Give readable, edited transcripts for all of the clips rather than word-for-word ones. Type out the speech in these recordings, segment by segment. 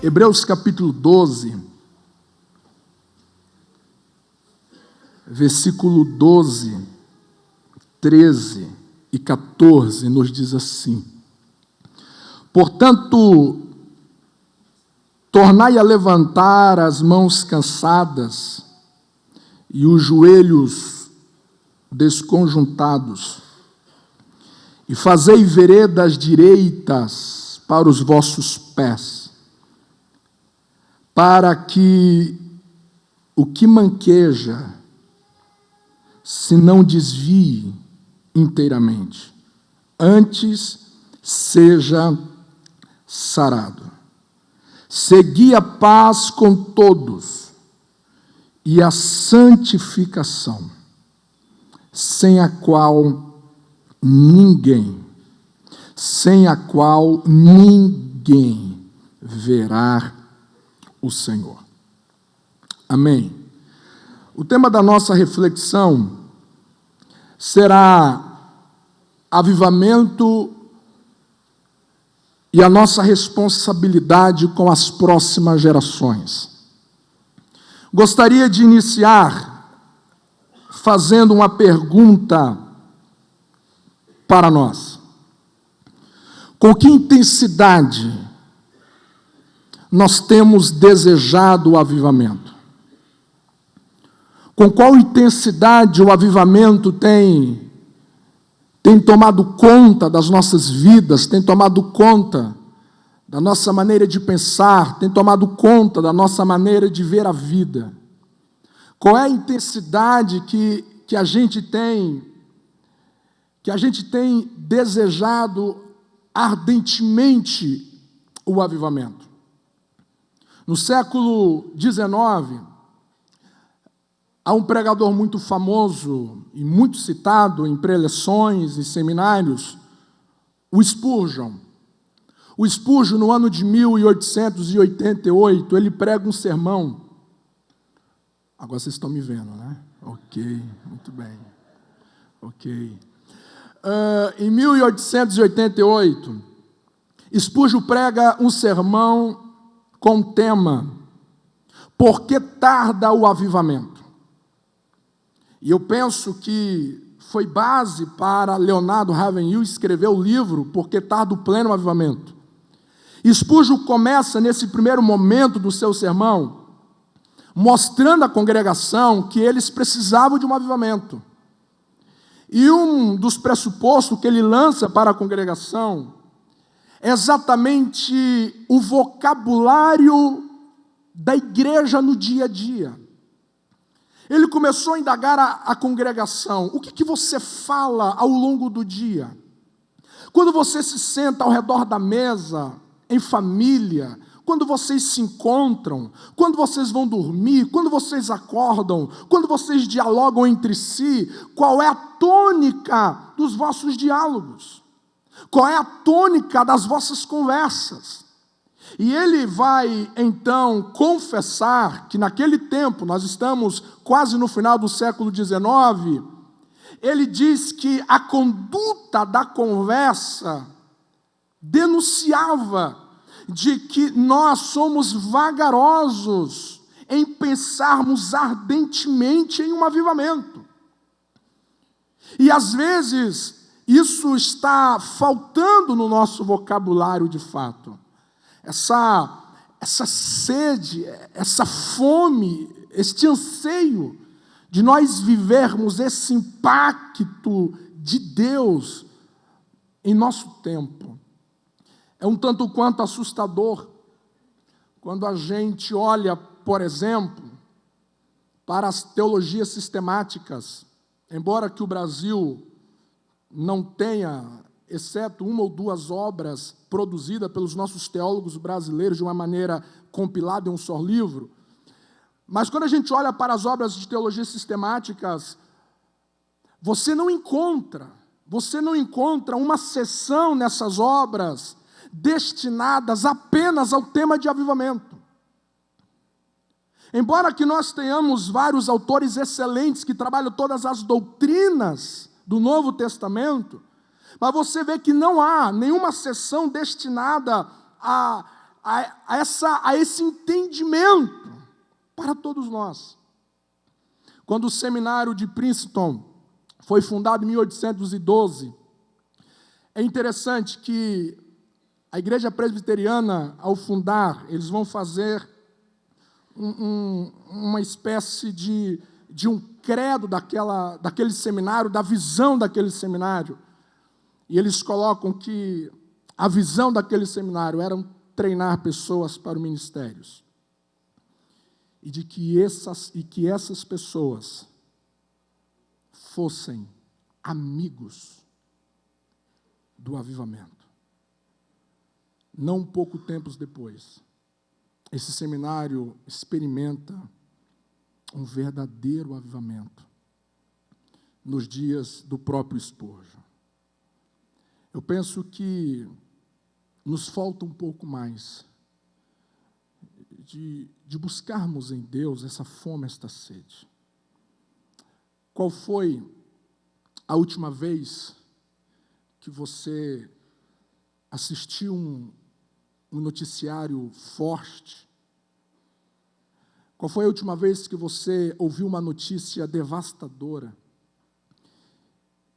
Hebreus capítulo 12, versículo 12, 13 e 14, nos diz assim: portanto, tornai a levantar as mãos cansadas e os joelhos desconjuntados, e fazei veredas direitas para os vossos pés, para que o que manqueja se não desvie inteiramente, antes seja sarado. Segui a paz com todos e a santificação, sem a qual ninguém verá o Senhor. Amém. O tema da nossa reflexão será avivamento e a nossa responsabilidade com as próximas gerações. Gostaria de iniciar fazendo uma pergunta para nós. Com que intensidade nós temos desejado o avivamento? Com qual intensidade o avivamento tem tomado conta das nossas vidas, tem tomado conta da nossa maneira de pensar, tem tomado conta da nossa maneira de ver a vida? Qual é a intensidade que a gente tem desejado ardentemente o avivamento? No século XIX, há um pregador muito famoso e muito citado em preleções e seminários, o Spurgeon. O Spurgeon, no ano de 1888, ele prega um sermão. Agora vocês estão me vendo, né? Ok, muito bem. Ok. Em 1888, Spurgeon prega um sermão com o tema: Por que tarda o avivamento? E eu penso que foi base para Leonardo Ravenhill escrever o livro Por que tarda o pleno avivamento. Spurgeon começa nesse primeiro momento do seu sermão mostrando à congregação que eles precisavam de um avivamento. E um dos pressupostos que ele lança para a congregação é exatamente o vocabulário da igreja no dia a dia. Ele começou a indagar a congregação: o que você fala ao longo do dia? Quando você se senta ao redor da mesa, em família, quando vocês se encontram, quando vocês vão dormir, quando vocês acordam, quando vocês dialogam entre si, qual é a tônica dos vossos diálogos? Qual é a tônica das vossas conversas? E ele vai, então, confessar que naquele tempo, nós estamos quase no final do século XIX, ele diz que a conduta da conversa denunciava de que nós somos vagarosos em pensarmos ardentemente em um avivamento. E às vezes isso está faltando no nosso vocabulário de fato. Essa sede, essa fome, este anseio de nós vivermos esse impacto de Deus em nosso tempo. É um tanto quanto assustador quando a gente olha, por exemplo, para as teologias sistemáticas. Embora que o Brasil não tenha, exceto uma ou duas obras produzidas pelos nossos teólogos brasileiros de uma maneira compilada em um só livro, mas quando a gente olha para as obras de teologia sistemáticas, você não encontra uma seção nessas obras destinadas apenas ao tema de avivamento. Embora que nós tenhamos vários autores excelentes que trabalham todas as doutrinas do Novo Testamento, mas você vê que não há nenhuma seção destinada a esse entendimento para todos nós. Quando o seminário de Princeton foi fundado em 1812, é interessante que a igreja presbiteriana, ao fundar, eles vão fazer uma espécie de um credo daquele seminário, da visão daquele seminário. E eles colocam que a visão daquele seminário era treinar pessoas para os ministérios. E de que essas pessoas fossem amigos do avivamento. Não pouco tempo depois, esse seminário experimenta um verdadeiro avivamento nos dias do próprio Spurgeon. Eu penso que nos falta um pouco mais de buscarmos em Deus essa fome, esta sede. Qual foi a última vez que você assistiu um noticiário forte? Qual foi a última vez que você ouviu uma notícia devastadora?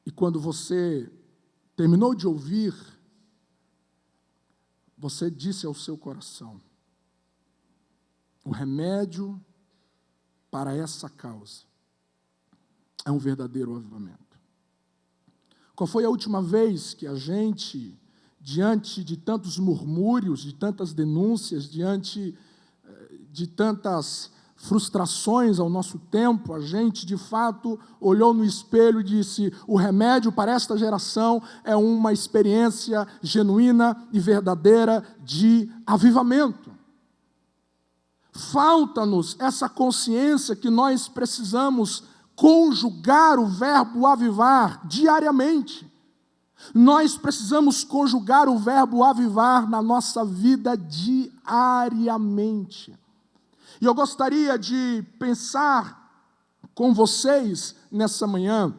E quando você terminou de ouvir, você disse ao seu coração: o remédio para essa causa é um verdadeiro avivamento. Qual foi a última vez que a gente, diante de tantos murmúrios, de tantas denúncias, diante de tantas frustrações ao nosso tempo, a gente de fato olhou no espelho e disse: o remédio para esta geração é uma experiência genuína e verdadeira de avivamento? Falta-nos essa consciência que nós precisamos conjugar o verbo avivar diariamente. Nós precisamos conjugar o verbo avivar na nossa vida diariamente. E eu gostaria de pensar com vocês nessa manhã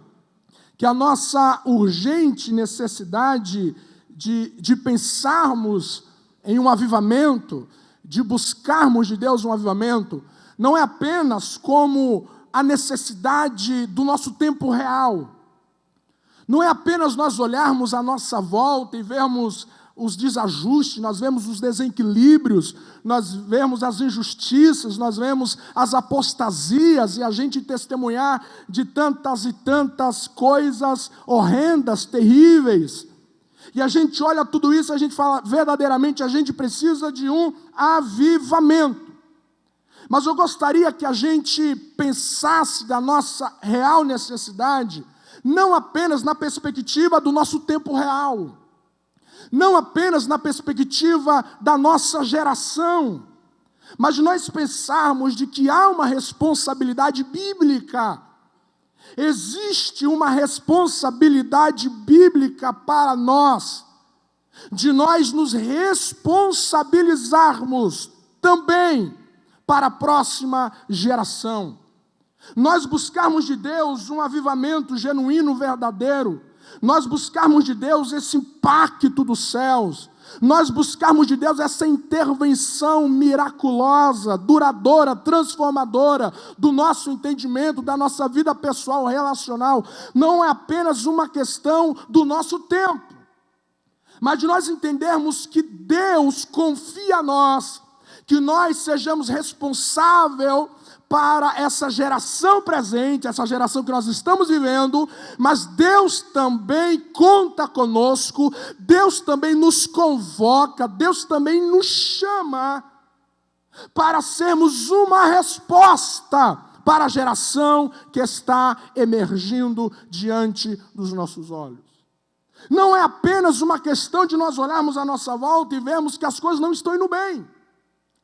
que a nossa urgente necessidade de pensarmos em um avivamento, de buscarmos de Deus um avivamento, não é apenas como a necessidade do nosso tempo real. Não é apenas nós olharmos à nossa volta e vermos os desajustes, nós vemos os desequilíbrios, nós vemos as injustiças, nós vemos as apostasias e a gente testemunhar de tantas e tantas coisas horrendas, terríveis. E a gente olha tudo isso e a gente fala, verdadeiramente a gente precisa de um avivamento. Mas eu gostaria que a gente pensasse da nossa real necessidade, não apenas na perspectiva do nosso tempo real, não apenas na perspectiva da nossa geração, mas nós pensarmos de que há uma responsabilidade bíblica. Existe uma responsabilidade bíblica para nós, de nós nos responsabilizarmos também para a próxima geração. Nós buscarmos de Deus um avivamento genuíno, verdadeiro. Nós buscarmos de Deus esse impacto dos céus. Nós buscarmos de Deus essa intervenção miraculosa, duradoura, transformadora do nosso entendimento, da nossa vida pessoal, relacional. Não é apenas uma questão do nosso tempo, mas de nós entendermos que Deus confia a nós, que nós sejamos responsáveis para essa geração presente, essa geração que nós estamos vivendo, mas Deus também conta conosco, Deus também nos convoca, Deus também nos chama para sermos uma resposta para a geração que está emergindo diante dos nossos olhos. Não é apenas uma questão de nós olharmos à nossa volta e vermos que as coisas não estão indo bem,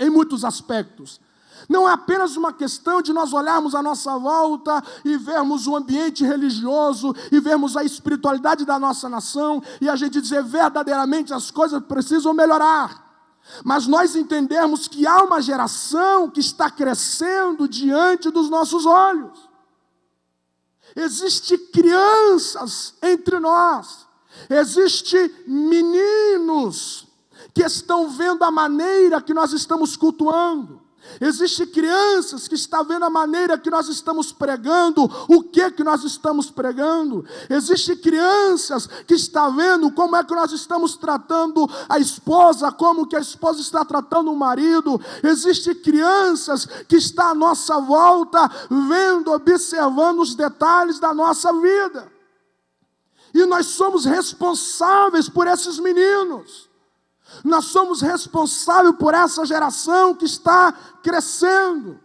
em muitos aspectos. Não é apenas uma questão de nós olharmos à nossa volta e vermos o ambiente religioso e vermos a espiritualidade da nossa nação e a gente dizer verdadeiramente as coisas precisam melhorar. Mas nós entendermos que há uma geração que está crescendo diante dos nossos olhos. Existem crianças entre nós, existem meninos que estão vendo a maneira que nós estamos cultuando. Existem crianças que estão vendo a maneira que nós estamos pregando, o que nós estamos pregando. Existem crianças que estão vendo como é que nós estamos tratando a esposa, como que a esposa está tratando o marido. Existem crianças que estão à nossa volta, vendo, observando os detalhes da nossa vida. E nós somos responsáveis por esses meninos. Nós somos responsáveis por essa geração que está crescendo.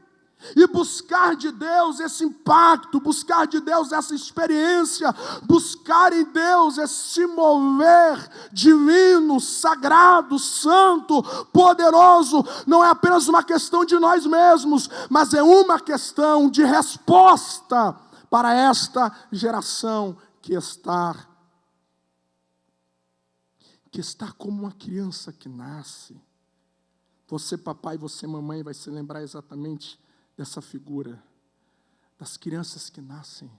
E buscar de Deus esse impacto, buscar de Deus essa experiência, buscar em Deus esse mover divino, sagrado, santo, poderoso, não é apenas uma questão de nós mesmos, mas é uma questão de resposta para esta geração que está como uma criança que nasce. Você, papai, você, mamãe, vai se lembrar exatamente dessa figura, das crianças que nascem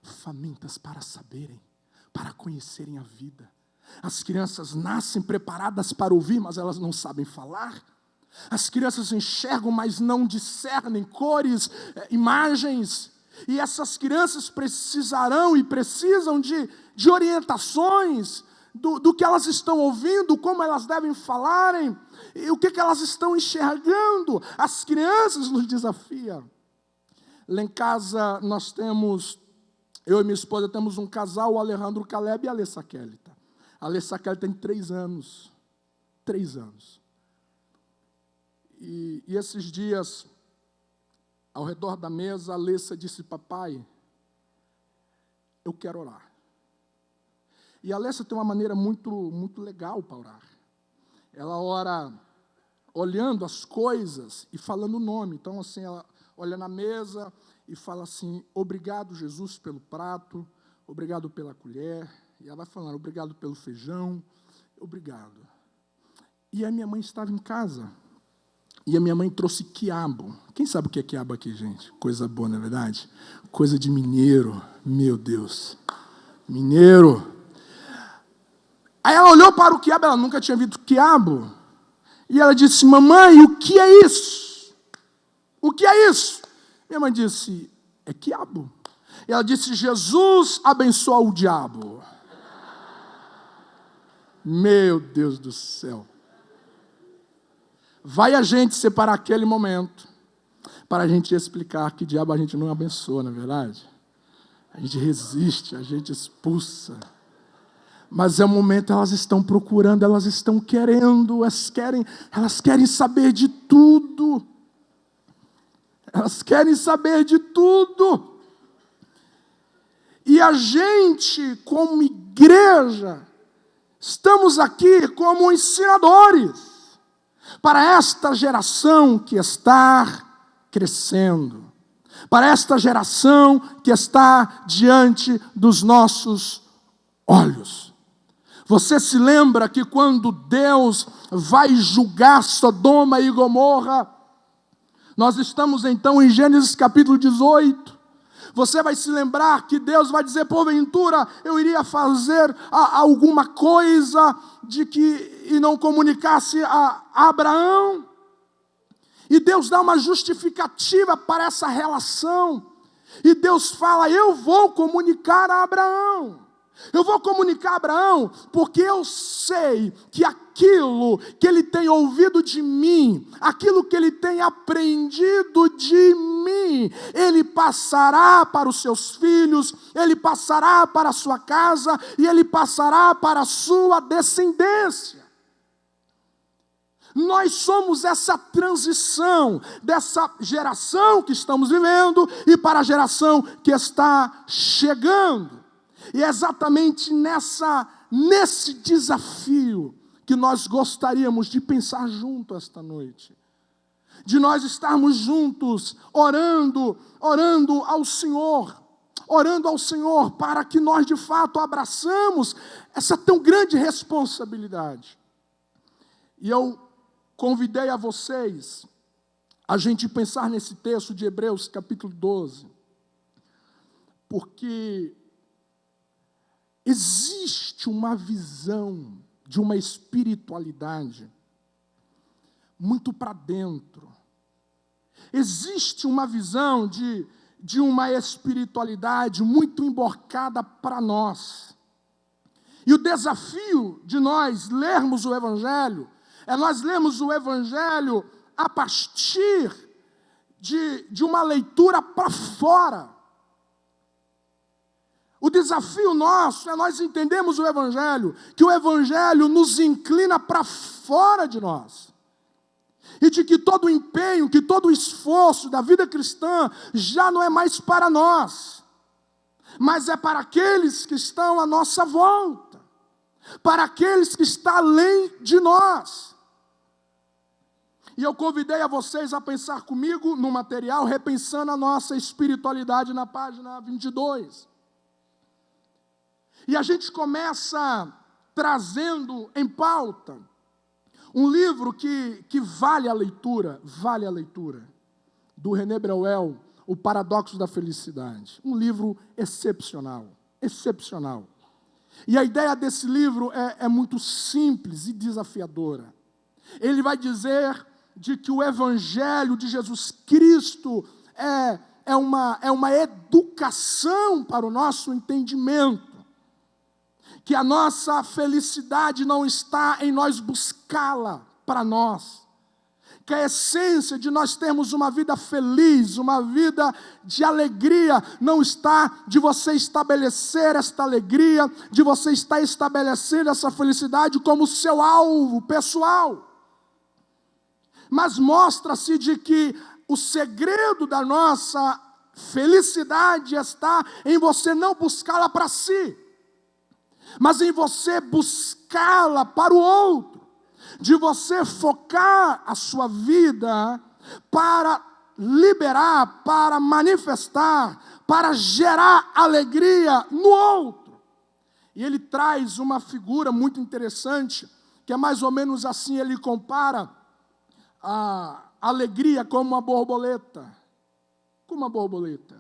famintas para saberem, para conhecerem a vida. As crianças nascem preparadas para ouvir, mas elas não sabem falar. As crianças enxergam, mas não discernem cores, imagens. E essas crianças precisarão e precisam de orientações, do que elas estão ouvindo, como elas devem falarem, e o que elas estão enxergando. As crianças nos desafiam. Lá em casa nós temos, eu e minha esposa temos um casal, o Alejandro Caleb e a Alessa Kelita. A Alessa Kelita tem 3 anos. 3 anos. E esses dias, ao redor da mesa, a Alessa disse: papai, eu quero orar. E a Alessa tem uma maneira muito legal para orar. Ela ora olhando as coisas e falando o nome. Então, assim, ela olha na mesa e fala assim: obrigado, Jesus, pelo prato, obrigado pela colher. E ela vai falando: obrigado pelo feijão, obrigado. E a minha mãe estava em casa. E a minha mãe trouxe quiabo. Quem sabe o que é quiabo aqui, gente? Coisa boa, não é verdade? Coisa de mineiro. Meu Deus. Mineiro. Aí ela olhou para o quiabo, ela nunca tinha visto quiabo. E ela disse: mamãe, o que é isso? O que é isso? Minha mãe disse: é quiabo. E ela disse: Jesus abençoa o diabo. Meu Deus do céu. Vai a gente separar aquele momento para a gente explicar que diabo a gente não abençoa, não é verdade? A gente resiste, a gente expulsa. Mas é o momento, elas estão procurando, elas estão querendo, elas querem saber de tudo. Elas querem saber de tudo. E a gente, como igreja, estamos aqui como ensinadores para esta geração que está crescendo, para esta geração que está diante dos nossos olhos. Você se lembra que quando Deus vai julgar Sodoma e Gomorra, nós estamos então em Gênesis capítulo 18, você vai se lembrar que Deus vai dizer: porventura eu iria fazer alguma coisa e não comunicasse a Abraão? E Deus dá uma justificativa para essa relação, e Deus fala: eu vou comunicar a Abraão. Eu vou comunicar a Abraão, porque eu sei que aquilo que ele tem ouvido de mim, aquilo que ele tem aprendido de mim, ele passará para os seus filhos, ele passará para a sua casa, e ele passará para a sua descendência. Nós somos essa transição dessa geração que estamos vivendo e para a geração que está chegando. E é exatamente nesse desafio que nós gostaríamos de pensar junto esta noite. De nós estarmos juntos, orando ao Senhor para que nós de fato abraçamos essa tão grande responsabilidade. E eu convidei a vocês a gente pensar nesse texto de Hebreus capítulo 12, porque existe uma visão de uma espiritualidade muito para dentro. Existe uma visão de uma espiritualidade muito emborcada para nós. E o desafio de nós lermos o Evangelho é nós lermos o Evangelho a partir de uma leitura para fora. O desafio nosso é nós entendermos o Evangelho, que o Evangelho nos inclina para fora de nós. E de que todo o empenho, que todo o esforço da vida cristã já não é mais para nós, mas é para aqueles que estão à nossa volta, para aqueles que estão além de nós. E eu convidei a vocês a pensar comigo no material, repensando a nossa espiritualidade na página 22. E a gente começa trazendo em pauta um livro que vale a leitura, do René Breuel, O Paradoxo da Felicidade. Um livro excepcional. E a ideia desse livro é muito simples e desafiadora. Ele vai dizer de que o Evangelho de Jesus Cristo é uma educação para o nosso entendimento. Que a nossa felicidade não está em nós buscá-la para nós. Que a essência de nós termos uma vida feliz, uma vida de alegria, não está de você estabelecer esta alegria, de você estar estabelecendo essa felicidade como seu alvo pessoal. Mas mostra-se de que o segredo da nossa felicidade está em você não buscá-la para si, mas em você buscá-la para o outro, de você focar a sua vida para liberar, para manifestar, para gerar alegria no outro. E ele traz uma figura muito interessante, que é mais ou menos assim, ele compara a alegria como uma borboleta. Como uma borboleta.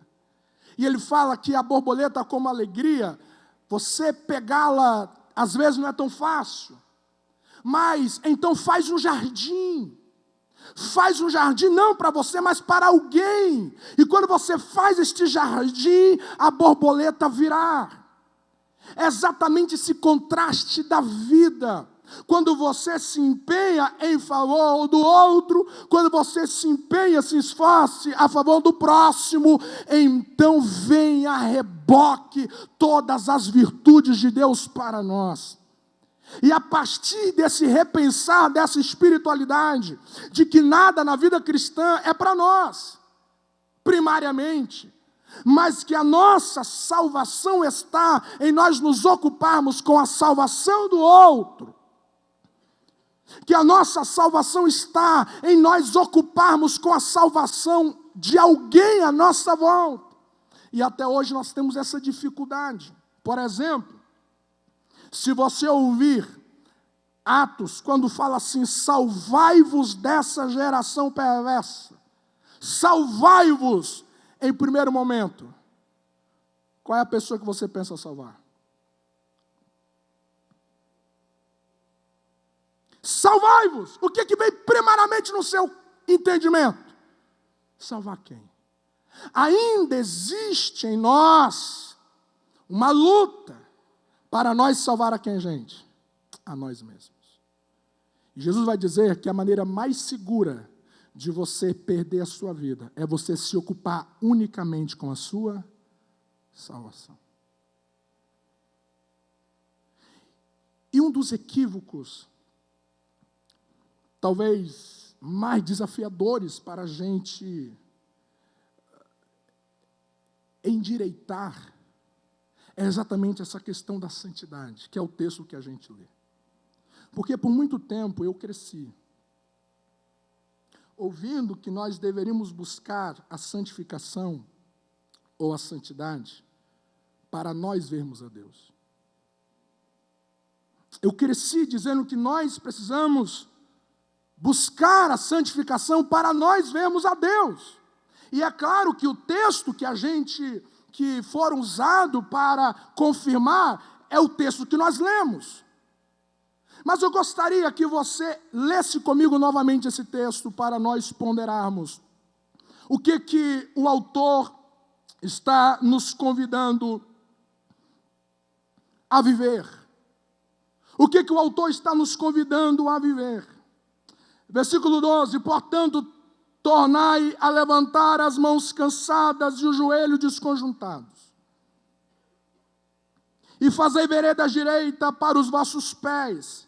E ele fala que a borboleta como alegria, você pegá-la, às vezes não é tão fácil. Mas, então faz um jardim. Faz um jardim não para você, mas para alguém. E quando você faz este jardim, a borboleta virá. É exatamente esse contraste da vida. Quando você se empenha em favor do outro, quando você se empenha, se esforce a favor do próximo, então vem a reboque todas as virtudes de Deus para nós. E a partir desse repensar, dessa espiritualidade, de que nada na vida cristã é para nós, primariamente, mas que a nossa salvação está em nós nos ocuparmos com a salvação do outro, que a nossa salvação está em nós ocuparmos com a salvação de alguém à nossa volta. E até hoje nós temos essa dificuldade. Por exemplo, se você ouvir Atos, quando fala assim, salvai-vos dessa geração perversa, salvai-vos, em primeiro momento, qual é a pessoa que você pensa salvar? Salvai-vos, o que vem primariamente no seu entendimento? Salvar quem? Ainda existe em nós uma luta para nós salvar a quem, gente? A nós mesmos. E Jesus vai dizer que a maneira mais segura de você perder a sua vida é você se ocupar unicamente com a sua salvação. E um dos equívocos, talvez mais desafiadores para a gente endireitar, é exatamente essa questão da santidade, que é o texto que a gente lê. Porque por muito tempo eu cresci ouvindo que nós deveríamos buscar a santificação ou a santidade para nós vermos a Deus. Eu cresci dizendo que nós precisamos buscar a santificação para nós vermos a Deus. E é claro que o texto que for usado para confirmar é o texto que nós lemos. Mas eu gostaria que você lesse comigo novamente esse texto para nós ponderarmos o que o autor está nos convidando a viver. O que o autor está nos convidando a viver. Versículo 12, portanto, tornai a levantar as mãos cansadas e o joelho desconjuntados. E fazei vereda direita para os vossos pés,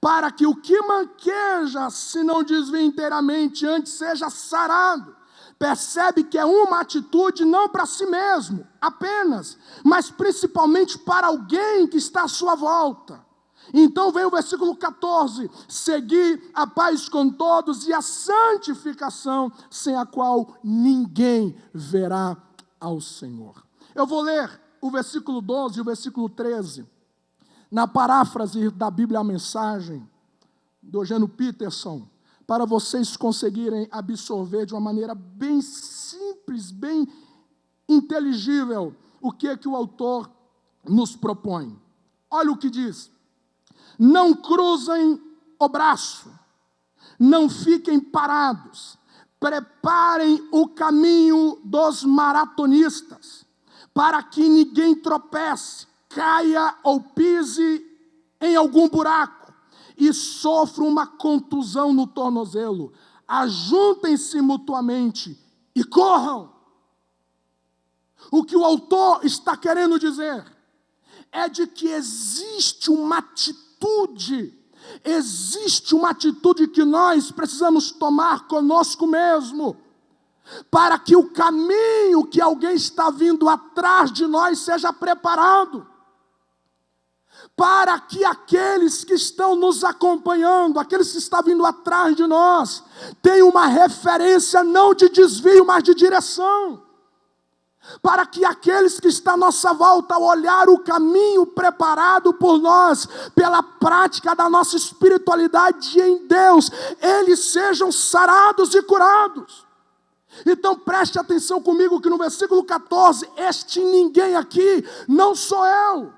para que o que manqueja, se não desvie inteiramente, antes seja sarado. Percebe que é uma atitude não para si mesmo, apenas, mas principalmente para alguém que está à sua volta. Então vem o versículo 14, segui a paz com todos e a santificação, sem a qual ninguém verá ao Senhor. Eu vou ler o versículo 12 e o versículo 13, na paráfrase da Bíblia A Mensagem, do Eugênio Peterson, para vocês conseguirem absorver de uma maneira bem simples, bem inteligível, o que o autor nos propõe. Olha o que diz: não cruzem o braço, não fiquem parados, preparem o caminho dos maratonistas, para que ninguém tropece, caia ou pise em algum buraco e sofra uma contusão no tornozelo. Ajuntem-se mutuamente e corram. O que o autor está querendo dizer é de que existe uma atitude que nós precisamos tomar conosco mesmo, para que o caminho que alguém está vindo atrás de nós seja preparado, para que aqueles que estão nos acompanhando, aqueles que estão vindo atrás de nós, tenham uma referência não de desvio, mas de direção, para que aqueles que estão à nossa volta, ao olhar o caminho preparado por nós, pela prática da nossa espiritualidade em Deus, eles sejam sarados e curados. Então preste atenção comigo que no versículo 14, este ninguém aqui não sou eu,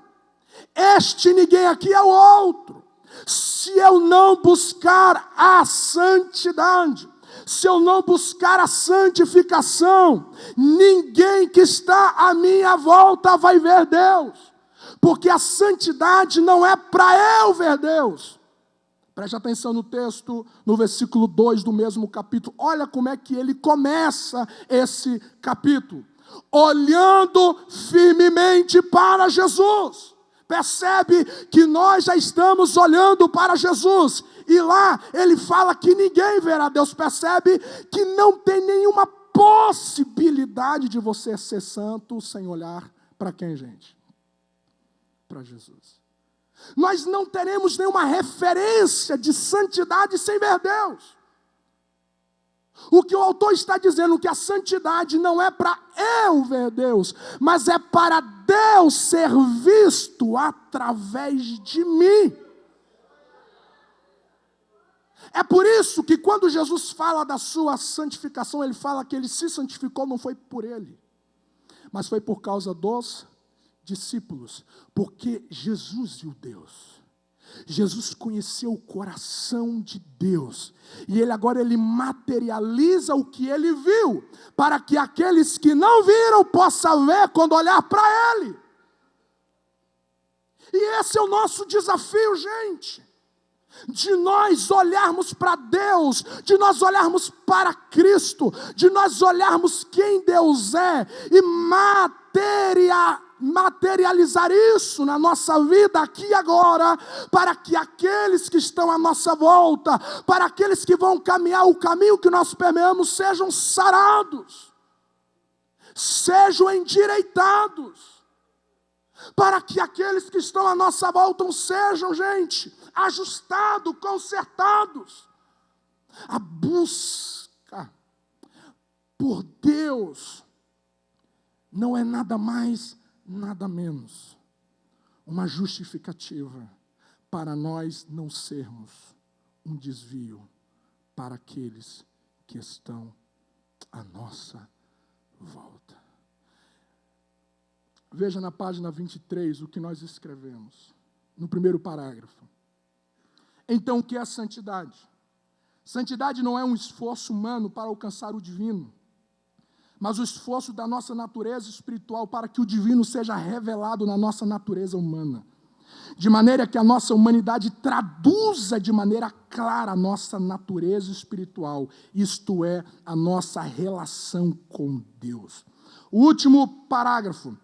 este ninguém aqui é o outro. Se eu não buscar a santidade, se eu não buscar a santificação, ninguém que está à minha volta vai ver Deus, porque a santidade não é para eu ver Deus. Preste atenção no texto, no versículo 2 do mesmo capítulo. Olha como é que ele começa esse capítulo. Olhando firmemente para Jesus. Percebe que nós já estamos olhando para Jesus. E lá ele fala que ninguém verá Deus. Percebe que não tem nenhuma possibilidade de você ser santo sem olhar para quem, gente? Para Jesus. Nós não teremos nenhuma referência de santidade sem ver Deus. O que o autor está dizendo, que a santidade não é para eu ver Deus, mas é para Deus ser visto através de mim. É por isso que quando Jesus fala da sua santificação, ele fala que ele se santificou não foi por ele, mas foi por causa dos discípulos, porque Jesus viu Deus. Jesus conheceu o coração de Deus, e ele materializa o que ele viu, para que aqueles que não viram possam ver quando olhar para ele. E esse é o nosso desafio, gente, de nós olharmos para Deus, de nós olharmos para Cristo, de nós olharmos quem Deus é e materializar isso na nossa vida aqui e agora, para que aqueles que estão à nossa volta, para aqueles que vão caminhar o caminho que nós permeamos, sejam sarados, sejam endireitados, para que aqueles que estão à nossa volta sejam, gente, ajustados, consertados. A busca por Deus não é nada mais, nada menos uma justificativa para nós não sermos um desvio para aqueles que estão à nossa volta. Veja na página 23 o que nós escrevemos, no primeiro parágrafo. Então, o que é santidade? Santidade não é um esforço humano para alcançar o divino, mas o esforço da nossa natureza espiritual para que o divino seja revelado na nossa natureza humana, de maneira que a nossa humanidade traduza de maneira clara a nossa natureza espiritual, isto é, a nossa relação com Deus. O último parágrafo.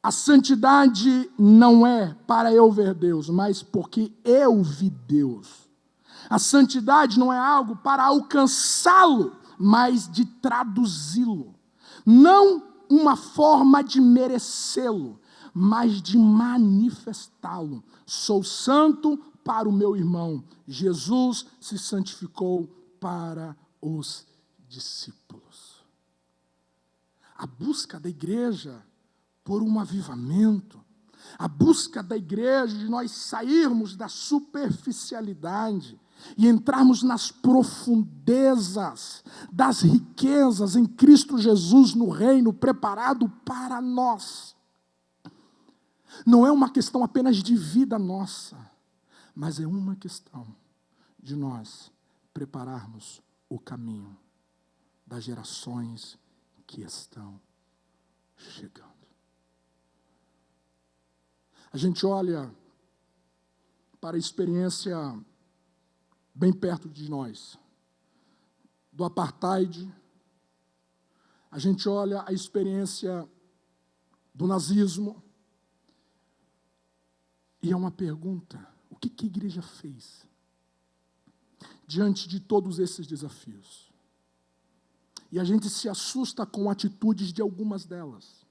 A santidade não é para eu ver Deus, mas porque eu vi Deus. A santidade não é algo para alcançá-lo, mas de traduzi-lo. Não uma forma de merecê-lo, mas de manifestá-lo. Sou santo para o meu irmão. Jesus se santificou para os discípulos. A busca da igreja por um avivamento, a busca da igreja de nós sairmos da superficialidade e entrarmos nas profundezas das riquezas em Cristo Jesus no reino preparado para nós. Não é uma questão apenas de vida nossa, mas é uma questão de nós prepararmos o caminho das gerações que estão chegando. A gente olha para a experiência bem perto de nós, do apartheid, a gente olha a experiência do nazismo, e é uma pergunta: o que a igreja fez diante de todos esses desafios? E a gente se assusta com atitudes de algumas delas.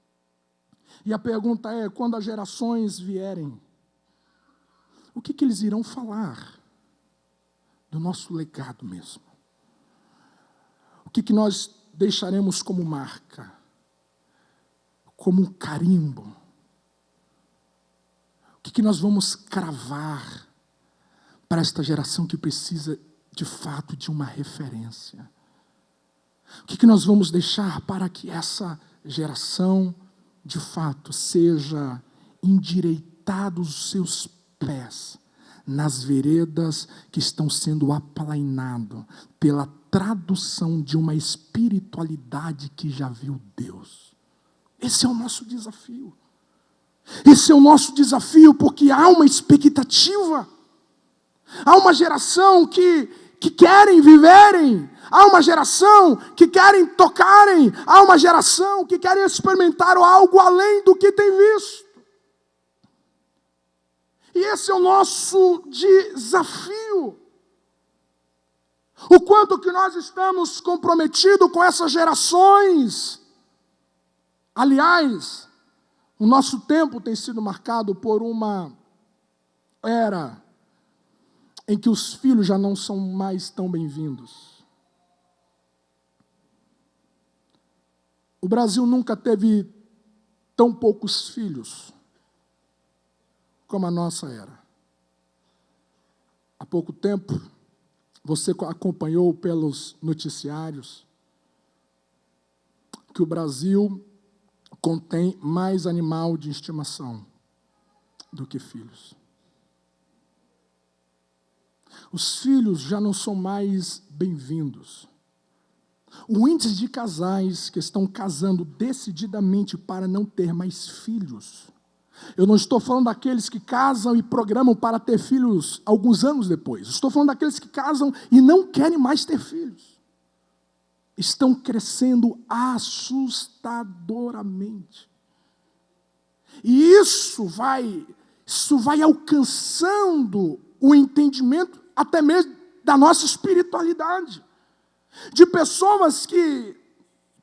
E a pergunta é, quando as gerações vierem, o que eles irão falar do nosso legado mesmo? O que nós deixaremos como marca, como um carimbo? O que nós vamos cravar para esta geração que precisa, de fato, de uma referência? O que nós vamos deixar para que essa geração, de fato, seja endireitados os seus pés nas veredas que estão sendo aplainados pela tradução de uma espiritualidade que já viu Deus? Esse é o nosso desafio. Esse é o nosso desafio, porque há uma expectativa. Há uma geração que querem viverem. Há uma geração que querem tocarem. Há uma geração que querem experimentar algo além do que tem visto. E esse é o nosso desafio. O quanto que nós estamos comprometidos com essas gerações. Aliás, o nosso tempo tem sido marcado por uma era em que os filhos já não são mais tão bem-vindos. O Brasil nunca teve tão poucos filhos como a nossa era. Há pouco tempo, você acompanhou pelos noticiários que o Brasil contém mais animal de estimação do que filhos. Os filhos já não são mais bem-vindos. O índice de casais que estão casando decididamente para não ter mais filhos. Eu não estou falando daqueles que casam e programam para ter filhos alguns anos depois. Estou falando daqueles que casam e não querem mais ter filhos. Estão crescendo assustadoramente. E isso vai alcançando o entendimento até mesmo da nossa espiritualidade. De pessoas que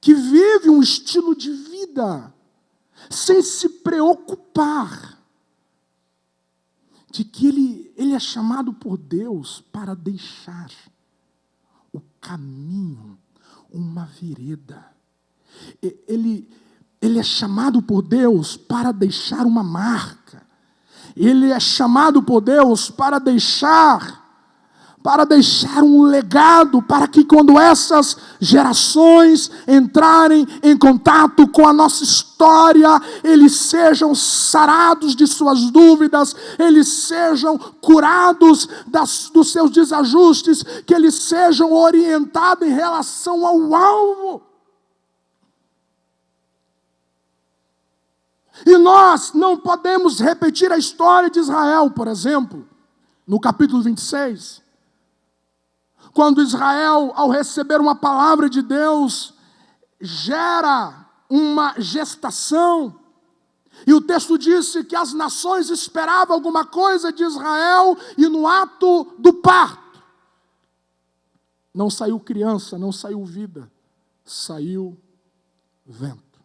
vivem um estilo de vida sem se preocupar de que ele é chamado por Deus para deixar o caminho, uma vereda. Ele é chamado por Deus para deixar uma marca. Ele é chamado por Deus para deixar para deixar um legado, para que quando essas gerações entrarem em contato com a nossa história, eles sejam sarados de suas dúvidas, eles sejam curados dos seus desajustes, que eles sejam orientados em relação ao alvo. E nós não podemos repetir a história de Israel, por exemplo, no capítulo 26, quando Israel, ao receber uma palavra de Deus, gera uma gestação, e o texto disse que as nações esperavam alguma coisa de Israel, e no ato do parto, não saiu criança, não saiu vida, saiu vento.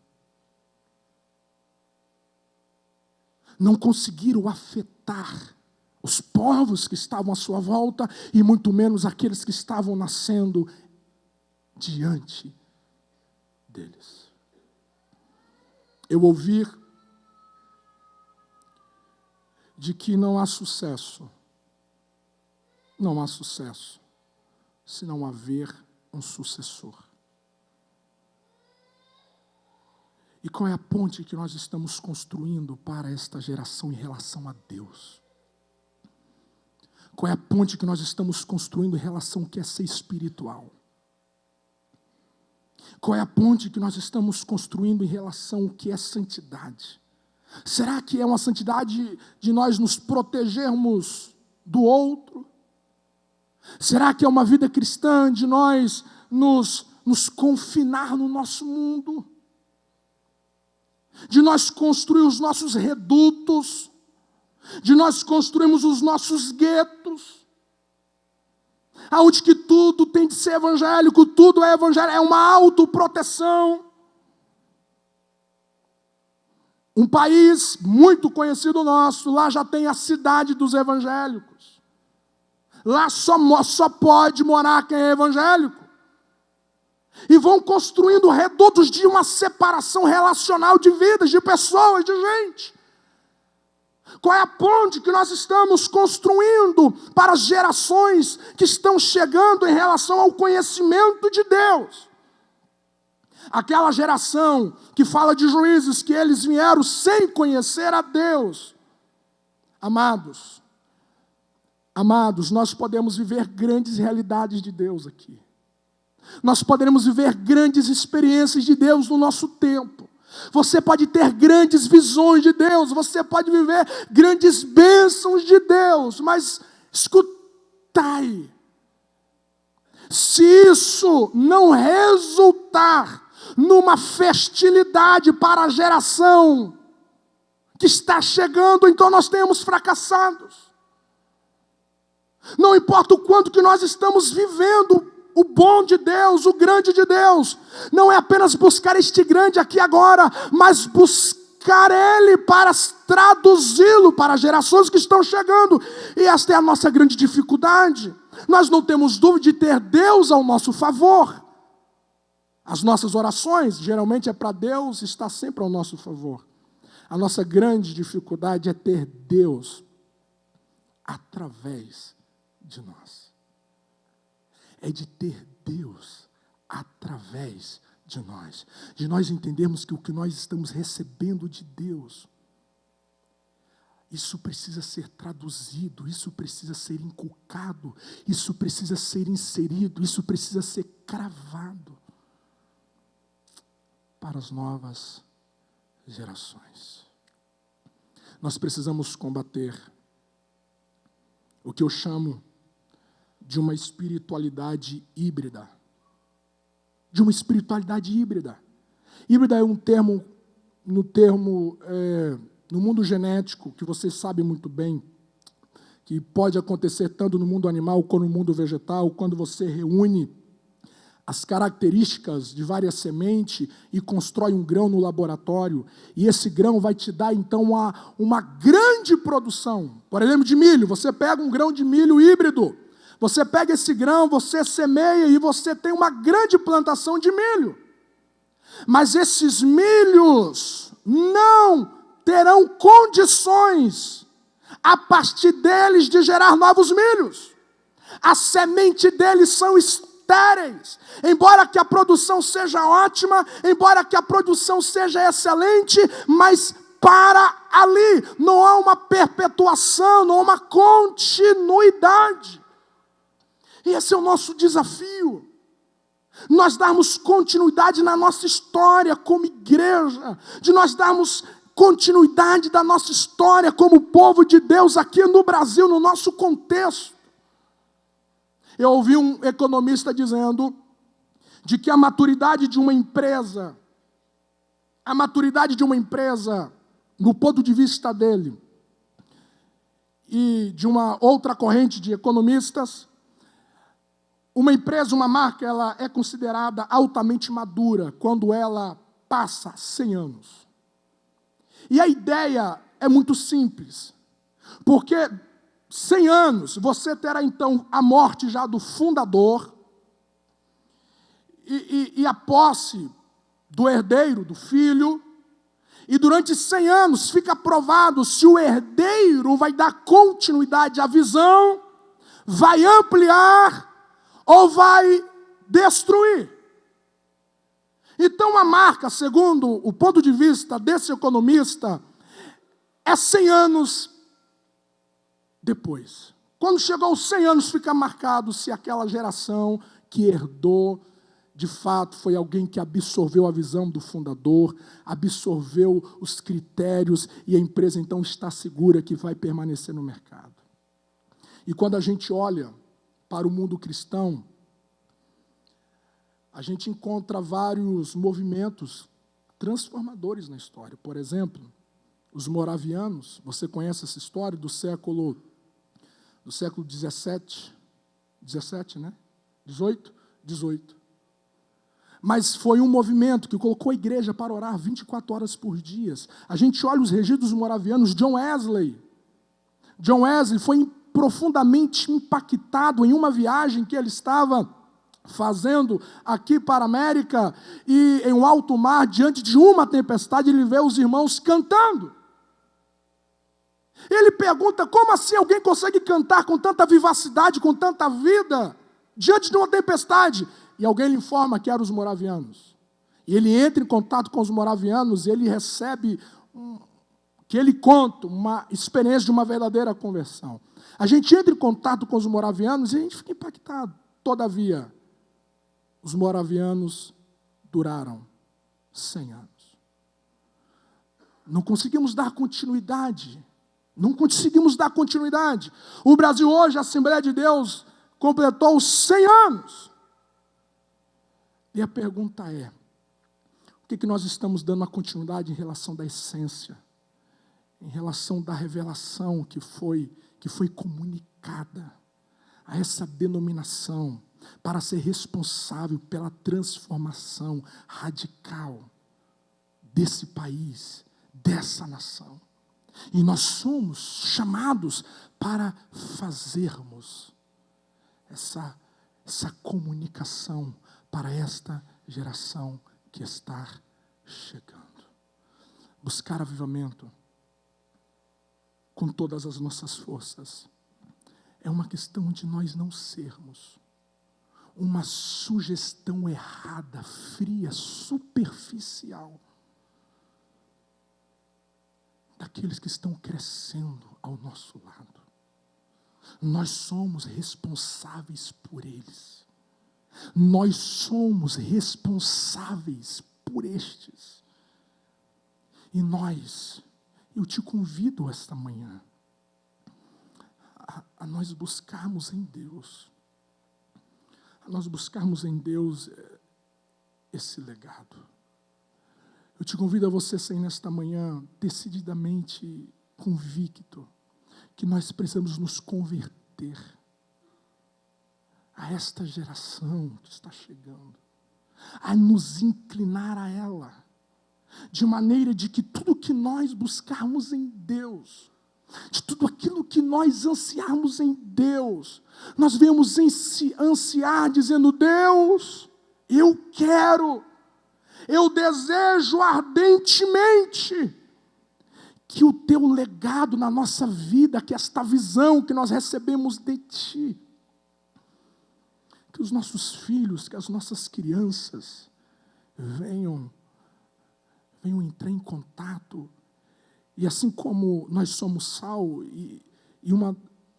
Não conseguiram afetar os povos que estavam à sua volta e muito menos aqueles que estavam nascendo diante deles. Eu ouvi de que não há sucesso se não haver um sucessor. E qual é a ponte que nós estamos construindo para esta geração em relação a Deus? Qual é a ponte que nós estamos construindo em relação ao que é ser espiritual? Qual é a ponte que nós estamos construindo em relação ao que é santidade? Será que é uma santidade de nós nos protegermos do outro? Será que é uma vida cristã de nós nos confinar no nosso mundo? De nós construir os nossos redutos, de nós construirmos os nossos guetos, aonde que tudo tem de ser evangélico, tudo é evangélico, é uma autoproteção. Um país muito conhecido nosso, lá já tem a cidade dos evangélicos. Lá só pode morar quem é evangélico. E vão construindo redutos de uma separação relacional de vidas, de pessoas, de gente. Qual é a ponte que nós estamos construindo para as gerações que estão chegando em relação ao conhecimento de Deus? Aquela geração que fala de Juízes, que eles vieram sem conhecer a Deus. Amados, nós podemos viver grandes realidades de Deus aqui. Nós poderemos viver grandes experiências de Deus no nosso tempo. Você pode ter grandes visões de Deus, você pode viver grandes bênçãos de Deus, mas escutai, se isso não resultar numa festilidade para a geração que está chegando, então nós temos fracassados. Não importa o quanto que nós estamos vivendo o bom de Deus, o grande de Deus, não é apenas buscar este grande aqui agora, mas buscar Ele para traduzi-lo para gerações que estão chegando. E esta é a nossa grande dificuldade. Nós não temos dúvida de ter Deus ao nosso favor. As nossas orações, geralmente é para Deus estar sempre ao nosso favor. A nossa grande dificuldade é ter Deus através de nós. É de ter Deus através de nós entendermos que o que nós estamos recebendo de Deus, isso precisa ser traduzido, isso precisa ser inculcado, isso precisa ser inserido, isso precisa ser cravado para as novas gerações. Nós precisamos combater o que eu chamo de uma espiritualidade híbrida. Híbrida é um termo, no mundo genético, que vocês sabem muito bem, que pode acontecer tanto no mundo animal como no mundo vegetal, quando você reúne as características de várias sementes e constrói um grão no laboratório, e esse grão vai te dar, então, uma grande produção. Por exemplo, de milho, você pega um grão de milho híbrido, você pega esse grão, você semeia e você tem uma grande plantação de milho. Mas esses milhos não terão condições, a partir deles, de gerar novos milhos. A semente deles são estéreis. Embora que a produção seja ótima, embora que a produção seja excelente, mas para ali, não há uma perpetuação, não há uma continuidade. E esse é o nosso desafio. Nós darmos continuidade na nossa história como igreja, de nós darmos continuidade da nossa história como povo de Deus aqui no Brasil, no nosso contexto. Eu ouvi um economista dizendo de que a maturidade de uma empresa, no ponto de vista dele, e de uma outra corrente de economistas, uma empresa, uma marca, ela é considerada altamente madura quando ela passa 100 anos. E a ideia é muito simples, porque 100 anos, você terá então a morte já do fundador e a posse do herdeiro, do filho, e durante 100 anos fica provado se o herdeiro vai dar continuidade à visão, vai ampliar ou vai destruir. Então a marca, segundo o ponto de vista desse economista, é 100 anos depois. Quando chegou aos 100 anos, fica marcado se aquela geração que herdou, de fato, foi alguém que absorveu a visão do fundador, absorveu os critérios, e a empresa então está segura que vai permanecer no mercado. E quando a gente olha para o mundo cristão, a gente encontra vários movimentos transformadores na história. Por exemplo, os moravianos, você conhece essa história do século 17, né? 18. Mas foi um movimento que colocou a igreja para orar 24 horas por dia. A gente olha os registros moravianos. John Wesley foi profundamente impactado em uma viagem que ele estava fazendo aqui para a América, e em um alto mar, diante de uma tempestade, ele vê os irmãos cantando. Ele pergunta, como assim alguém consegue cantar com tanta vivacidade, com tanta vida, diante de uma tempestade? E alguém lhe informa que eram os moravianos. E ele entra em contato com os moravianos, e ele recebe, que ele conta, uma experiência de uma verdadeira conversão. A gente entra em contato com os moravianos e a gente fica impactado. Todavia, os moravianos duraram 100 anos. Não conseguimos dar continuidade. O Brasil hoje, a Assembleia de Deus, completou os 100 anos. E a pergunta é, o que nós estamos dando a continuidade em relação da essência, em relação da revelação que foi comunicada a essa denominação, para ser responsável pela transformação radical desse país, dessa nação. E nós somos chamados para fazermos essa comunicação para esta geração que está chegando. Buscar avivamento com todas as nossas forças é uma questão de nós não sermos uma sugestão errada, fria, superficial daqueles que estão crescendo ao nosso lado. Nós somos responsáveis por eles. Nós somos responsáveis por estes. E eu te convido esta manhã a nós buscarmos em Deus. Esse legado. Eu te convido a você sair nesta manhã decididamente convicto que nós precisamos nos converter a esta geração que está chegando, a nos inclinar a ela, de maneira de que tudo que nós buscarmos em Deus, de tudo aquilo que nós ansiarmos em Deus, nós venhamos ansiar dizendo, Deus, eu quero, eu desejo ardentemente que o teu legado na nossa vida, que esta visão que nós recebemos de ti, os nossos filhos, que as nossas crianças venham entrar em contato. E assim como nós somos sal, e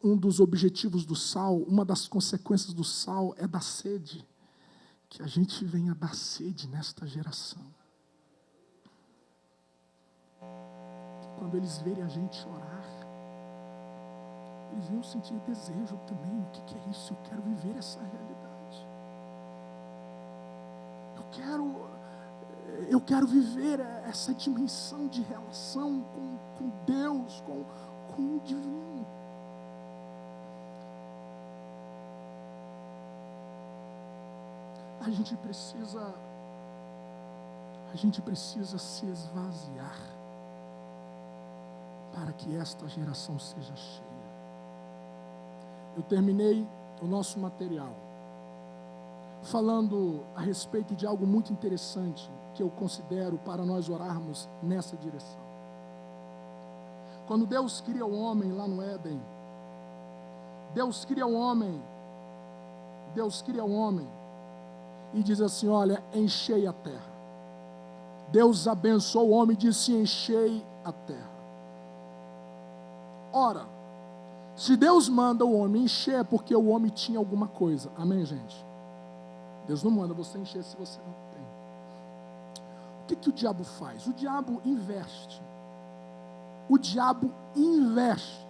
um dos objetivos do sal, uma das consequências do sal é da sede, que a gente venha dar sede nesta geração. Quando eles verem a gente orar, eles vão sentir desejo também. O que é isso? Eu quero viver essa realidade. Eu quero viver essa dimensão de relação com Deus, com o divino. A gente precisa se esvaziar para que esta geração seja cheia. Eu terminei o nosso material falando a respeito de algo muito interessante que eu considero para nós orarmos nessa direção. Quando Deus cria o homem lá no Éden, Deus cria o homem e diz assim: olha, enchei a terra. Deus abençoou o homem e disse: enchei a terra. Ora, se Deus manda o homem encher, é porque o homem tinha alguma coisa. Amém, gente? Deus não manda você encher se você não tem. O que o diabo faz? O diabo inverte. O diabo inverte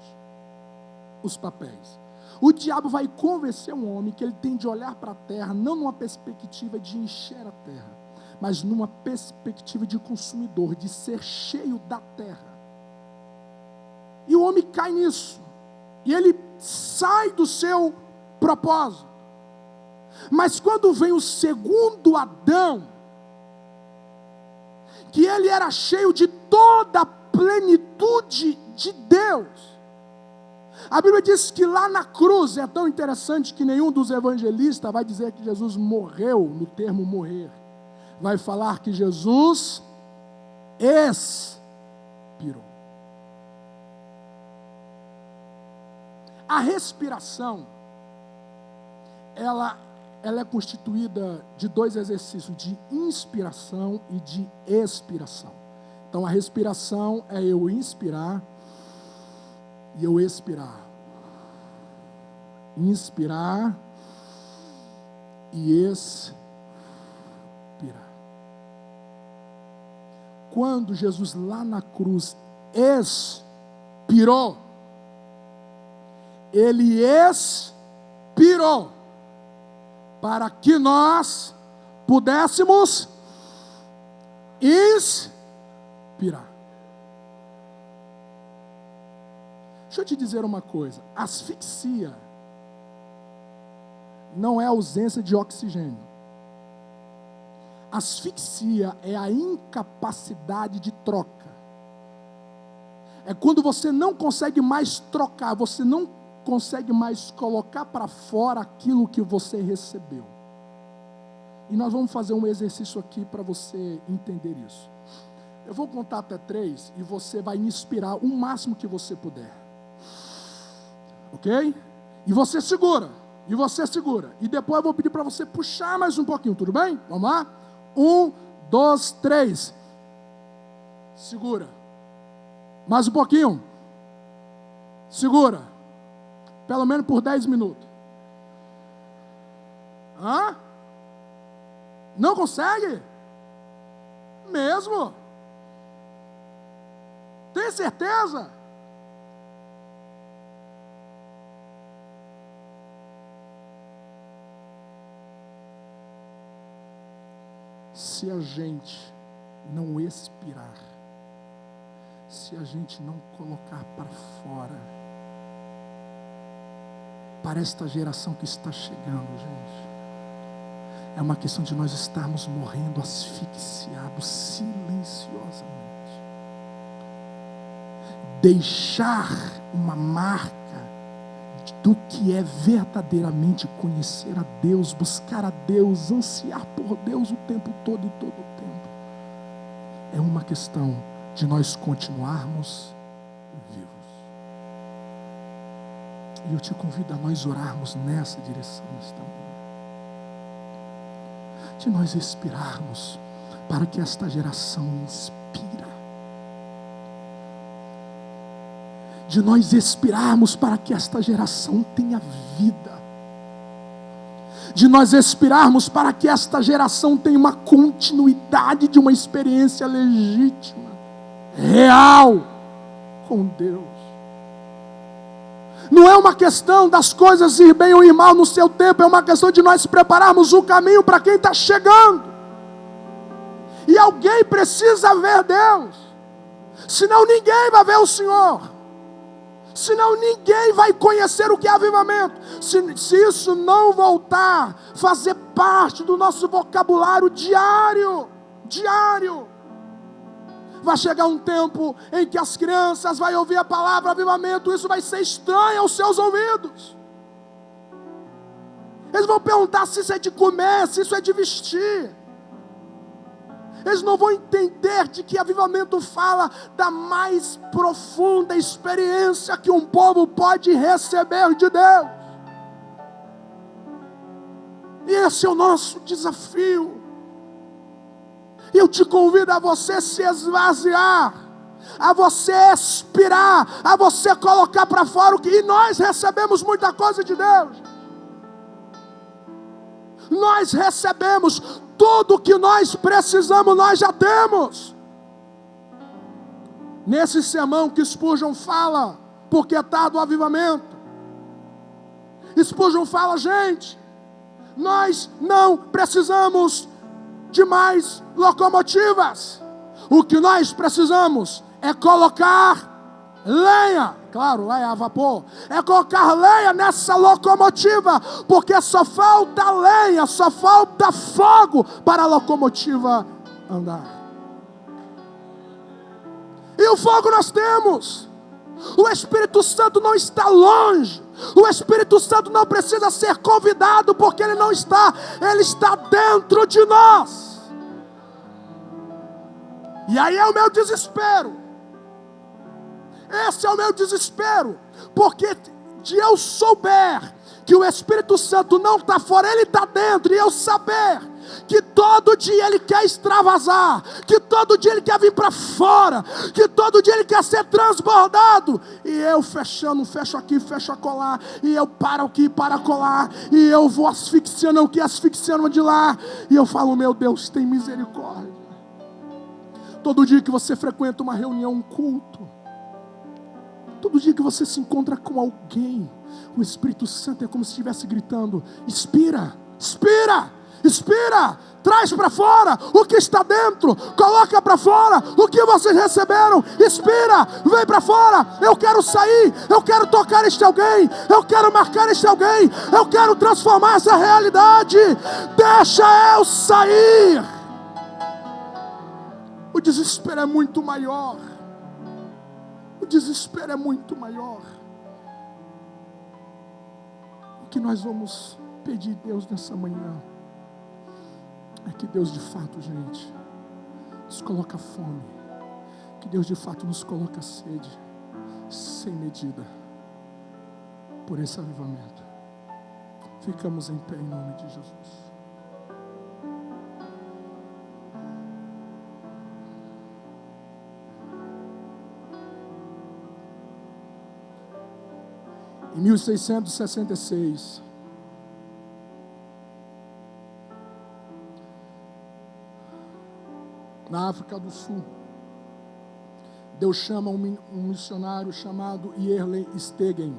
os papéis. O diabo vai convencer um homem que ele tem de olhar para a terra, não numa perspectiva de encher a terra, mas numa perspectiva de consumidor, de ser cheio da terra. E o homem cai nisso. E ele sai do seu propósito. Mas quando vem o segundo Adão, que ele era cheio de toda a plenitude de Deus. A Bíblia diz que lá na cruz, é tão interessante que nenhum dos evangelistas vai dizer que Jesus morreu, no termo morrer. Vai falar que Jesus expirou. A respiração, ela é constituída de dois exercícios, de inspiração e de expiração. Então a respiração é eu inspirar e eu expirar. Inspirar e expirar. Quando Jesus lá na cruz expirou, ele expirou para que nós pudéssemos inspirar. Deixa eu te dizer uma coisa: asfixia não é ausência de oxigênio. Asfixia é a incapacidade de troca. É quando você não consegue mais trocar, você não consegue mais colocar para fora aquilo que você recebeu. E nós vamos fazer um exercício aqui para você entender isso. Eu vou contar até 3 e você vai inspirar o máximo que você puder. Ok? E você segura. E depois eu vou pedir para você puxar mais um pouquinho, tudo bem? Vamos lá? 1, 2, 3. Segura. Mais um pouquinho. Segura. Pelo menos por 10 minutos. Hã? Não consegue? Mesmo? Tem certeza? Se a gente não expirar, se a gente não colocar para fora, para esta geração que está chegando, gente, é uma questão de nós estarmos morrendo asfixiados silenciosamente. Deixar uma marca do que é verdadeiramente conhecer a Deus, buscar a Deus, ansiar por Deus o tempo todo e todo o tempo. É uma questão de nós continuarmos vivos. E eu te convido a nós orarmos nessa direção nesta manhã. de nós expirarmos para que esta geração inspira. De nós expirarmos para que esta geração tenha vida. De nós expirarmos para que esta geração tenha uma continuidade de uma experiência legítima, real, com Deus. Não é uma questão das coisas ir bem ou ir mal no seu tempo, é uma questão de nós prepararmos o caminho para quem está chegando. E alguém precisa ver Deus, senão ninguém vai ver o Senhor. Senão ninguém vai conhecer o que é avivamento. Se isso não voltar a fazer parte do nosso vocabulário diário, vai chegar um tempo em que as crianças vão ouvir a palavra avivamento, isso vai ser estranho aos seus ouvidos. Eles vão perguntar se isso é de comer, se isso é de vestir. Eles não vão entender de que avivamento fala da mais profunda experiência que um povo pode receber de Deus. E esse é o nosso desafio. E eu te convido a você se esvaziar, a você expirar, a você colocar para fora o que... E nós recebemos muita coisa de Deus. Nós recebemos tudo que nós precisamos, nós já temos. Nesse sermão que Spurgeon fala, porque está do avivamento, Spurgeon fala, gente, nós não precisamos de mais locomotivas. O que nós precisamos é colocar lenha, claro, lá é a vapor, é colocar lenha nessa locomotiva, porque só falta lenha, só falta fogo para a locomotiva andar. E o fogo nós temos. O Espírito Santo não está longe. O Espírito Santo não precisa ser convidado, porque ele não está, ele está dentro de nós. E aí é o meu desespero. Esse é o meu desespero, porque de eu souber que o Espírito Santo não está fora, ele está dentro, e eu saber que todo dia ele quer extravasar, que todo dia ele quer vir para fora, que todo dia ele quer ser transbordado, e eu fecho aqui, fecho acolá, e eu paro aqui, paro acolá, e eu vou asfixiando aqui, asfixiando de lá, e eu falo, meu Deus, tem misericórdia. Todo dia que você frequenta uma reunião, um culto, todo dia que você se encontra com alguém, o Espírito Santo é como se estivesse gritando, expira, expira, expira, traz para fora o que está dentro, coloca para fora o que vocês receberam, expira, vem para fora, eu quero sair, eu quero tocar este alguém, eu quero marcar este alguém, eu quero transformar essa realidade, deixa eu sair. O desespero é muito maior. O desespero é muito maior. O que nós vamos pedir a Deus nessa manhã é que Deus de fato, gente, nos coloca fome, que Deus de fato nos coloca sede, sem medida, por esse avivamento. Ficamos em pé em nome de Jesus. Em 1666, na África do Sul, Deus chama um missionário chamado Yerley Stegen,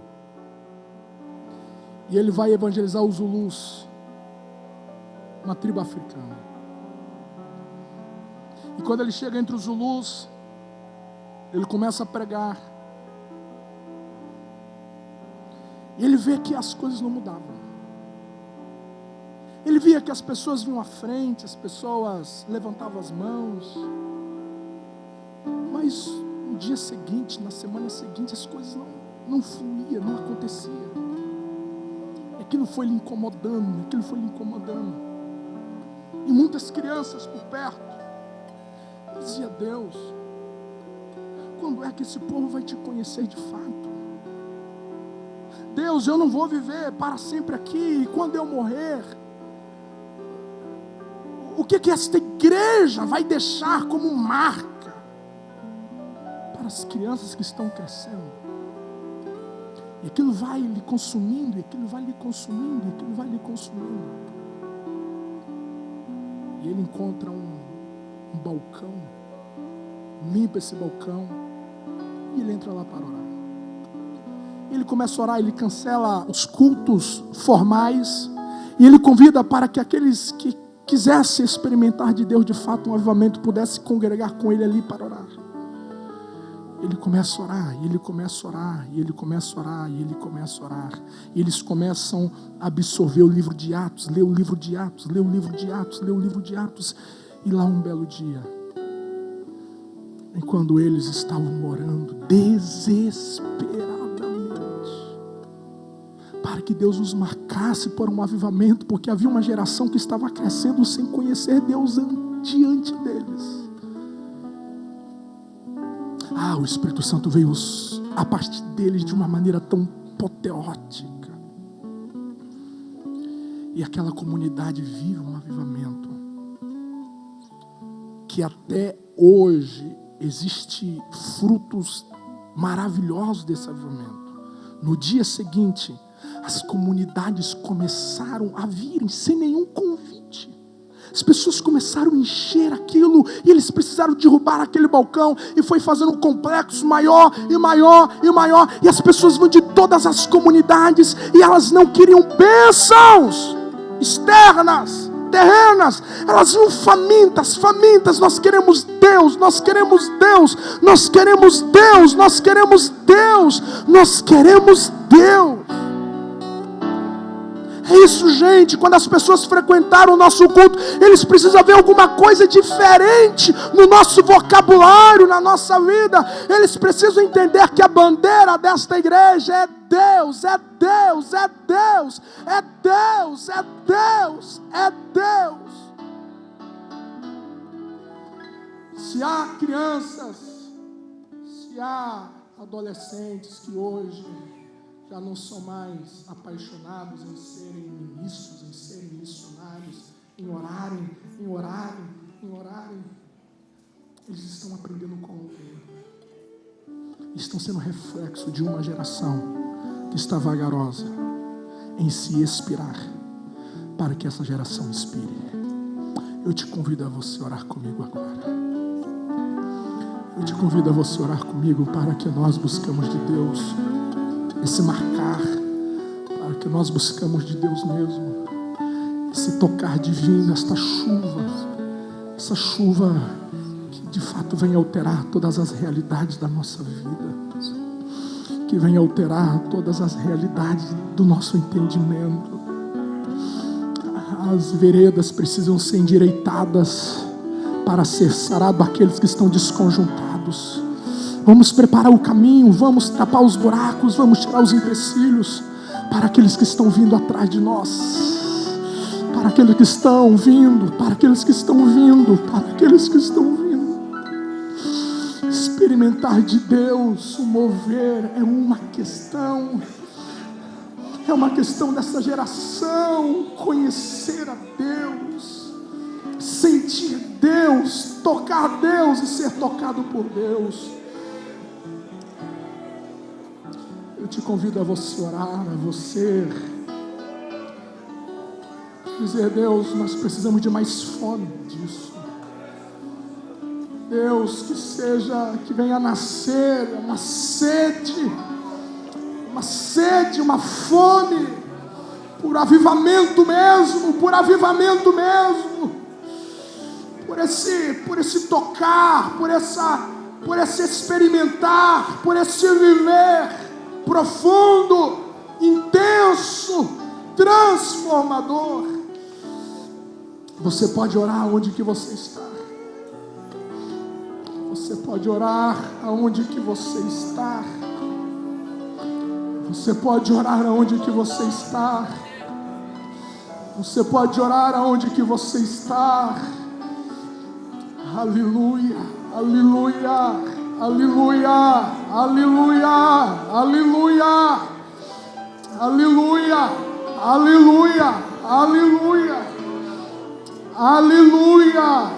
e ele vai evangelizar os Zulus, uma tribo africana. E quando ele chega entre os Zulus, ele começa a pregar. E ele vê que as coisas não mudavam. Ele via que as pessoas vinham à frente, as pessoas levantavam as mãos. Mas no dia seguinte, na semana seguinte, as coisas não fluíam, não aconteciam. Aquilo foi lhe incomodando, aquilo foi lhe incomodando. E muitas crianças por perto diziam, Deus, quando é que esse povo vai te conhecer de fato? Deus, eu não vou viver para sempre aqui, e quando eu morrer, O que esta igreja vai deixar como marca para as crianças que estão crescendo? E aquilo vai lhe consumindo, e aquilo vai lhe consumindo, e aquilo vai lhe consumindo. E ele encontra um balcão, limpa esse balcão, e ele entra lá para orar. Ele começa a orar, ele cancela os cultos formais, e ele convida para que aqueles que quisessem experimentar de Deus de fato um avivamento pudessem congregar com ele ali para orar. Ele começa a orar, e ele começa a orar, e ele começa a orar, e ele começa a orar. E eles começam a absorver o livro de Atos, ler o livro de Atos, ler o livro de Atos, ler o livro de Atos. E lá um belo dia, enquanto eles estavam orando desesperadamente, para que Deus os marcasse por um avivamento, porque havia uma geração que estava crescendo sem conhecer Deus diante deles. O Espírito Santo veio a partir deles de uma maneira tão apoteótica. E aquela comunidade vive um avivamento que até hoje existe frutos maravilhosos desse avivamento. No dia seguinte, as comunidades começaram a virem sem nenhum convite. As pessoas começaram a encher aquilo, e eles precisaram derrubar aquele balcão, e foi fazendo um complexo maior e maior e maior, e as pessoas vão de todas as comunidades, e elas não queriam bênçãos externas, terrenas, elas iam famintas, nós queremos Deus, nós queremos Deus, nós queremos Deus, nós queremos Deus, nós queremos Deus. É isso, gente. Quando as pessoas frequentaram o nosso culto, eles precisam ver alguma coisa diferente no nosso vocabulário, na nossa vida. Eles precisam entender que a bandeira desta igreja é Deus, é Deus, é Deus, é Deus, é Deus, é Deus. Se há crianças, se há adolescentes que hoje já não são mais apaixonados em serem ministros, em serem missionários, em orarem, eles estão aprendendo com o Deus. Estão sendo reflexo de uma geração que está vagarosa em se inspirar, para que essa geração inspire. Eu te convido a você orar comigo agora. Eu te convido a você orar comigo para que nós buscamos de Deus esse marcar, para que nós buscamos de Deus mesmo esse tocar divino, essa chuva que de fato vem alterar todas as realidades da nossa vida, que vem alterar todas as realidades do nosso entendimento. As veredas precisam ser endireitadas para ser sarado aqueles que estão desconjuntados. Vamos preparar o caminho, vamos tapar os buracos, vamos tirar os empecilhos para aqueles que estão vindo atrás de nós, para aqueles que estão vindo, para aqueles que estão vindo, para aqueles que estão vindo. Experimentar de Deus, o mover é uma questão dessa geração, conhecer a Deus, sentir Deus, tocar Deus e ser tocado por Deus. Eu te convido a você orar, a você dizer: Deus, nós precisamos de mais fome disso. Deus, que venha nascer uma sede, uma fome por avivamento mesmo, por esse tocar, por esse experimentar, por esse viver profundo, intenso, transformador. Você pode orar onde que você está. Você pode orar aonde que você está. Você pode orar aonde que você está. Você pode orar aonde que você está. Aleluia, aleluia, aleluia, aleluia, aleluia, aleluia, aleluia, aleluia, Aleluia!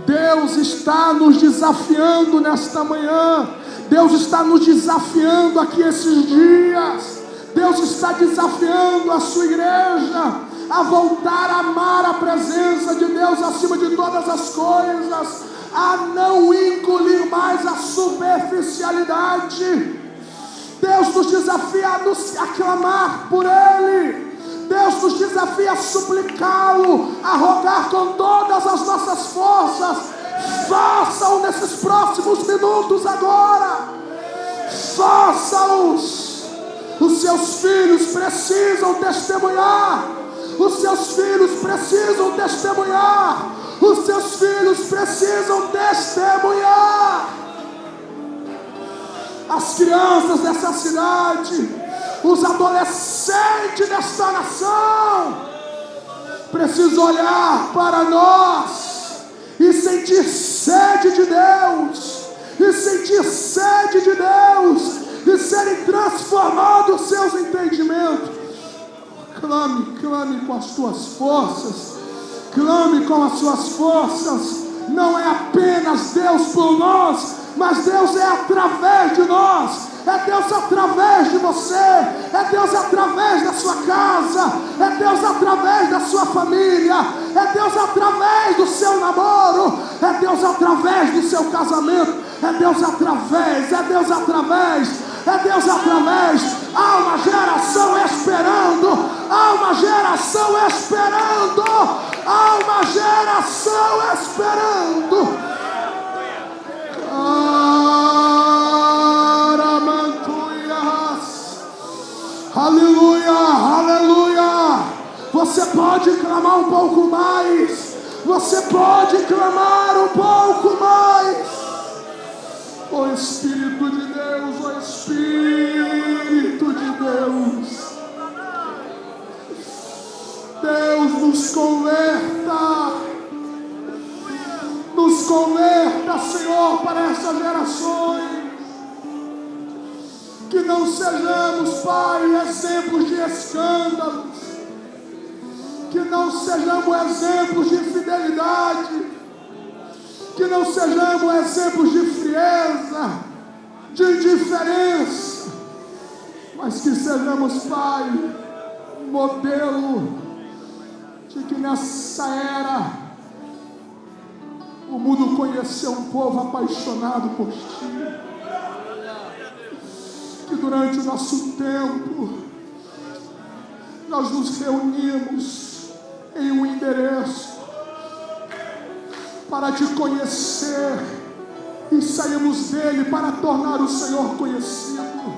Deus está nos desafiando nesta manhã. Deus está nos desafiando aqui esses dias. Deus está desafiando a sua igreja a voltar a amar a presença de Deus acima de todas as coisas, a não engolir mais a superficialidade. Deus nos desafia a clamar por Ele. Deus nos desafia a suplicá-lo, a rogar com todas as nossas forças. Faça-o nesses próximos minutos agora. Faça-os. Os seus filhos precisam testemunhar. Os seus filhos precisam testemunhar. Os seus filhos precisam testemunhar. As crianças dessa cidade, os adolescentes desta nação, precisam olhar para nós e sentir sede de Deus, e sentir sede de Deus, e serem transformados os seus entendimentos. Clame com as tuas forças, clame com as suas forças. Não é apenas Deus por nós, mas Deus é através de nós. É Deus através de você, é Deus através da sua casa, é Deus através da sua família, é Deus através do seu namoro, é Deus através do seu casamento, é Deus através, é Deus através, é Deus através. Há uma geração esperando, há uma geração esperando, há uma geração esperando. Aleluia, aleluia. Você pode clamar um pouco mais. Você pode clamar um pouco mais. Ó Espírito de Deus, ó Espírito de Deus. Deus nos converta. Nos converta, Senhor, para essas gerações. Que não sejamos, Pai, exemplos de escândalos. Que não sejamos exemplos de infidelidade. Que não sejamos exemplos de frieza, de indiferença. Mas que sejamos, Pai, modelo de que nessa era o mundo conheceu um povo apaixonado por Ti. Que durante o nosso tempo nós nos reunimos em um endereço para Te conhecer e saímos dele para tornar o Senhor conhecido.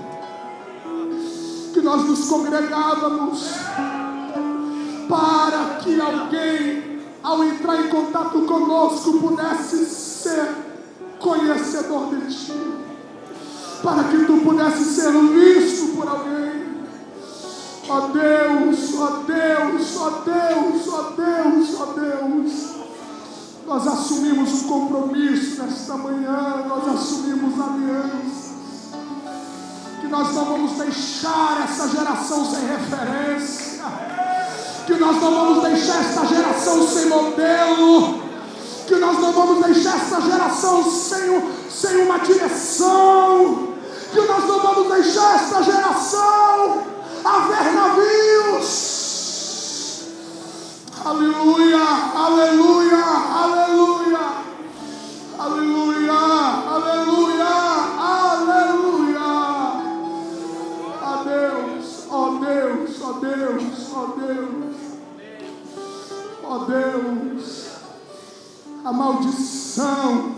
Que nós nos congregávamos para que alguém, ao entrar em contato conosco, pudesse ser conhecedor de Ti, para que Tu pudesse ser visto por alguém. Ó Deus, ó Deus, ó Deus, ó Deus, ó Deus. Nós assumimos um compromisso nesta manhã, nós assumimos aliança. Que nós não vamos deixar essa geração sem referência. Que nós não vamos deixar essa geração sem modelo. Que nós não vamos deixar essa geração sem uma direção. Que nós não vamos deixar esta geração a ver navios. Aleluia, aleluia, aleluia, aleluia, aleluia, aleluia. Ó Deus, ó Deus, ó Deus, ó Deus, ó Deus. A maldição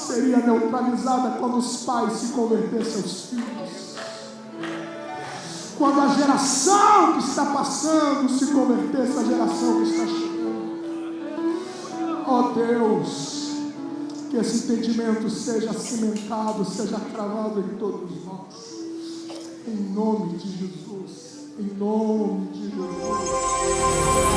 seria neutralizada quando os pais se convertessem aos filhos. Quando a geração que está passando se convertesse à geração que está chegando. Ó Deus, que esse entendimento seja cimentado, seja cravado em todos nós. Em nome de Jesus. Em nome de Jesus.